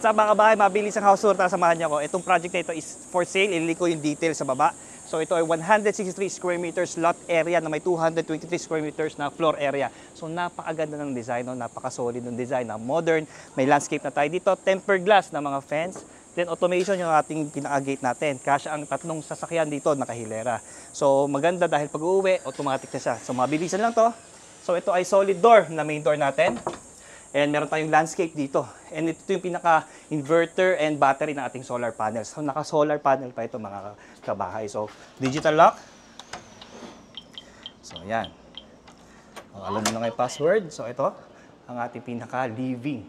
Sa mga kabahay, mabilis ang house tour, samahan niyo ako. Itong project na ito is for sale, ilili ko yung details sa baba. So ito ay 163 square meters lot area na may 223 square meters na floor area. So napakaganda ng design, no? Napaka-solid ng design, na modern. May landscape na tayo dito, tempered glass na mga fence. Then automation yung ating pinaka-gate natin. Kasya ang tatlong sasakyan dito, nakahilera. So maganda dahil pag uuwi, automatic na siya. So mabilisan lang to. So ito ay solid door na main door natin. And meron tayong landscape dito. And ito yung pinaka-inverter and battery ng ating solar panels. So naka-solar panel pa ito mga kabahay. So digital lock. So yan. Alam mo na yung password. So ito ang ating pinaka-living,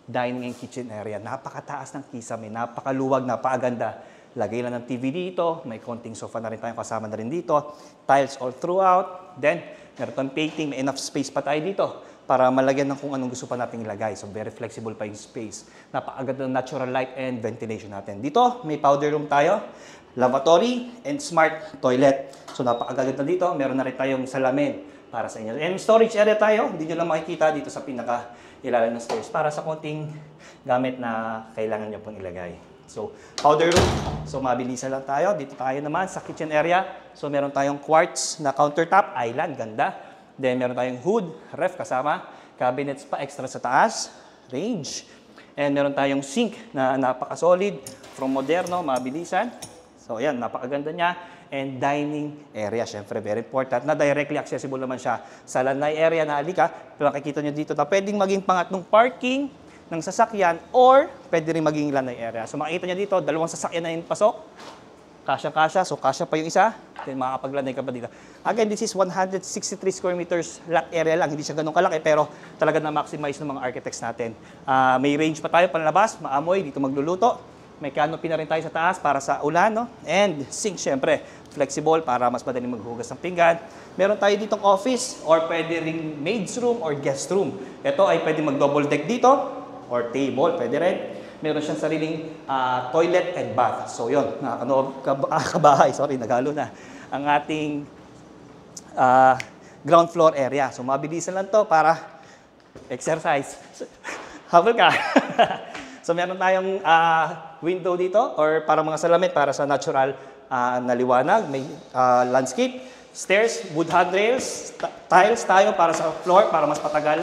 dining and kitchen area. Napakataas ng kisame, napakaluwag, napakaganda. Lagay lang ng TV dito. May konting sofa na rin tayong kasama na rin dito. Tiles all throughout. Then meron tayong painting. May enough space pa tayo dito para malagyan ng kung anong gusto pa nating ilagay. So, very flexible pa yung space. Napakaganda ng natural light and ventilation natin. Dito, may powder room tayo, lavatory, and smart toilet. So, napakaganda dito. Meron na rin tayong salamin para sa inyo. And storage area tayo. Hindi nyo lang makikita dito sa pinaka-ilalim ng stairs para sa konting gamit na kailangan nyo pong ilagay. So, powder room. So, mabilisan lang tayo. Dito tayo naman sa kitchen area. So, meron tayong quartz na countertop, island, ganda. Then, meron tayong hood, ref kasama, cabinets pa extra sa taas, range. And meron tayong sink na napaka-solid, from moderno, mabilisan. So, ayan, napakaganda niya. And dining area, syempre, very important, na directly accessible naman siya sa lanay area na alika. Makikita nyo dito na pwedeng maging pangatlong parking ng sasakyan or pwede rin maging lanay area. So, makikita nyo dito, dalawang sasakyan na yung pasok. Kasya-kasya, so kasya pa yung isa, then makakapaglanay ka pa dito. Again, this is 163 square meters lot area lang, hindi siya ganun kalaki, pero talaga na-maximize ng mga architects natin. May range pa tayo panlabas, maamoy, dito magluluto. May canopy na rin tayo sa taas para sa ulan, no? And sink, syempre, flexible para mas madaling maghugas ng pinggan. Meron tayo ditong office, or pwede ring maid's room or guest room. Ito ay pwede mag-double deck dito, or table, pwede rin. Meron siyang sariling toilet and bath. So yun, kabahay, sorry, nagalo na. Ang ating ground floor area. So mabilisan lang to para exercise. Habol ka. So meron tayong window dito or para mga salamin para sa natural na liwanag. May landscape, stairs, wood handrails, tiles tayo para sa floor para mas patagal,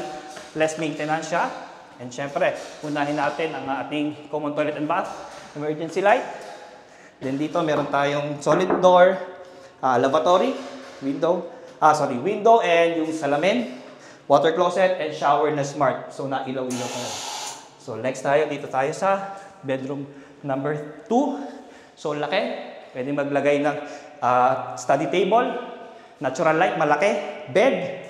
less maintenance siya. And syempre, unahin natin ang ating common toilet and bath, emergency light. Then dito meron tayong solid door, lavatory, window and yung salamin, water closet and shower na smart. So nailaw-ilaw pa na. So next tayo, dito tayo sa bedroom number 2. So laki, pwede maglagay ng study table, natural light, malaki, bed,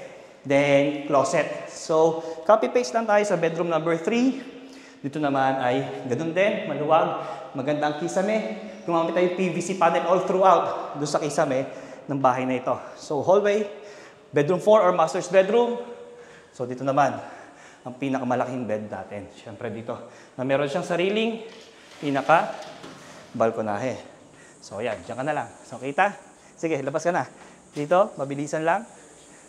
then closet. So copy-paste lang tayo sa bedroom number 3. Dito naman ay ganun din, maluwag, maganda ang kisame. Gumamit tayo PVC panel all throughout doon sa kisame ng bahay na ito. So hallway, bedroom 4 or master's bedroom. So dito naman, ang pinakamalaking bed natin. Siyempre dito, na meron siyang sariling pinaka-balkonahe. So yan, dyan ka na lang. So kita? Sige, labas ka na. Dito, mabilisan lang.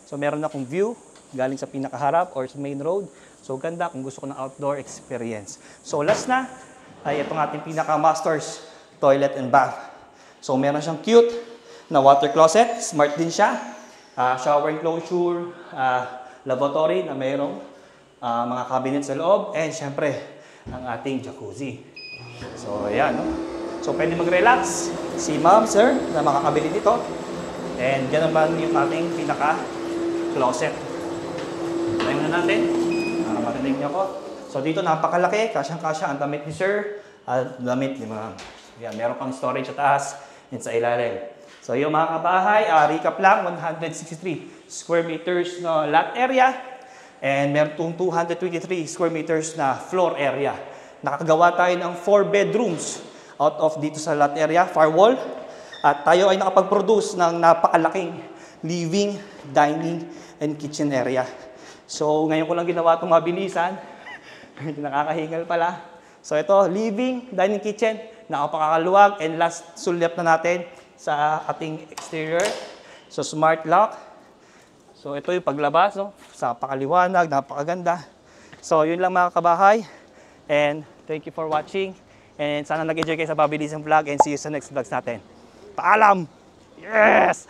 So meron akong view galing sa pinakaharap or sa main road. So ganda kung gusto ko ng outdoor experience. So last na ay itong ating pinaka-master's toilet and bath. So meron siyang cute na water closet. Smart din siya. Shower enclosure, lavatory na mayroong mga cabinet sa loob. And syempre, ang ating jacuzzi. So ayan, no? So pwede mag-relax si ma'am, sir, na makakabili dito. And yan naman yung ating pinaka-closet. Tayo na natin para marinig niyo ako. So dito napakalaki, kasyang-kasya ang damit ni sir at damit ni ma'am. Yan, meron pang storage sa taas and sa ilalim. So yung mga kabahay, recap lang, 163 square meters na lot area and meron 223 square meters na floor area. Nakakagawa tayo ng 4 bedrooms out of dito sa lot area, far wall. At tayo ay nakapag-produce ng napakalaking living, dining, and kitchen area. So, ngayon ko lang ginawa itong mabilisan. Nakakahingal pala. So, ito, living, dining, kitchen, napakakaluwag. And last, sulyap na natin sa ating exterior. So, smart lock. So, ito yung paglabas, no? Sa napakaliwanag, napakaganda. So, yun lang mga kabahay. And thank you for watching. And sana nag-enjoy kayo sa Bobby Dizon Vlog and see you sa next vlogs natin. Paalam! Yes!